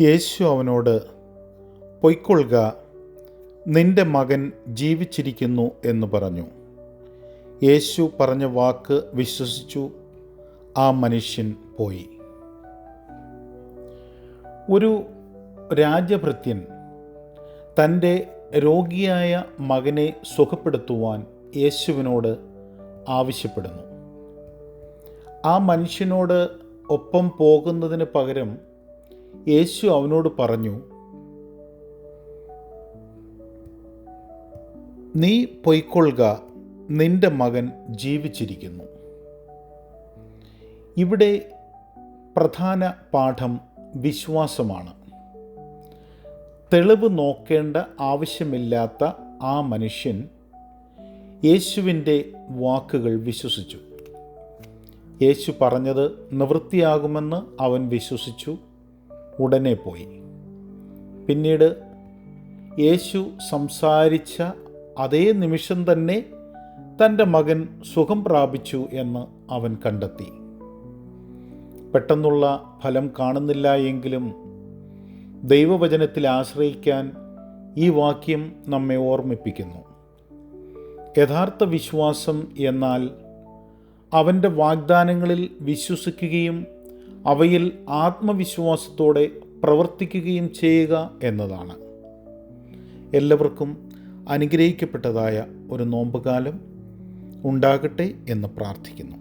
യേശു അവനോട്, പൊയ്ക്കൊള്ളുക, നിന്റെ മകൻ ജീവിച്ചിരിക്കുന്നു എന്ന് പറഞ്ഞു. യേശു പറഞ്ഞ വാക്ക് വിശ്വസിച്ചു ആ മനുഷ്യൻ പോയി. ഒരു രാജഭൃത്യൻ തൻ്റെ രോഗിയായ മകനെ സുഖപ്പെടുത്തുവാൻ യേശുവിനോട് ആവശ്യപ്പെടുന്നു. ആ മനുഷ്യനോട് ഒപ്പം പോകുന്നതിന് പകരം യേശു അവനോട് പറഞ്ഞു, നീ പൊയ്ക്കൊള്ളുക, നിന്റെ മകൻ ജീവിച്ചിരിക്കുന്നു. ഇവിടെ പ്രധാന പാഠം വിശ്വാസമാണ്. തെളിവ് നോക്കേണ്ട ആവശ്യമില്ലാത്ത ആ മനുഷ്യൻ യേശുവിൻ്റെ വാക്കുകൾ വിശ്വസിച്ചു. യേശു പറഞ്ഞത് നിവൃത്തിയാകുമെന്ന് അവൻ വിശ്വസിച്ചു. ഉടനെ പോയി. പിന്നീട് യേശു സംസാരിച്ച അതേ നിമിഷം തന്നെ തൻ്റെ മകൻ സുഖം പ്രാപിച്ചു എന്ന് അവൻ കണ്ടെത്തി. പെട്ടെന്നുള്ള ഫലം കാണുന്നില്ല എങ്കിലും ദൈവവചനത്തിൽ ആശ്രയിക്കാൻ ഈ വാക്യം നമ്മെ ഓർമ്മിപ്പിക്കുന്നു. യഥാർത്ഥ വിശ്വാസം എന്നാൽ അവൻ്റെ വാഗ്ദാനങ്ങളിൽ വിശ്വസിക്കുകയും അവയിൽ ആത്മവിശ്വാസത്തോടെ പ്രവർത്തിക്കുകയും ചെയ്യുക എന്നതാണ്. എല്ലാവർക്കും അനുഗ്രഹിക്കപ്പെട്ടതായ ഒരു നോമ്പുകാലം ഉണ്ടാകട്ടെ എന്ന് പ്രാർത്ഥിക്കുന്നു.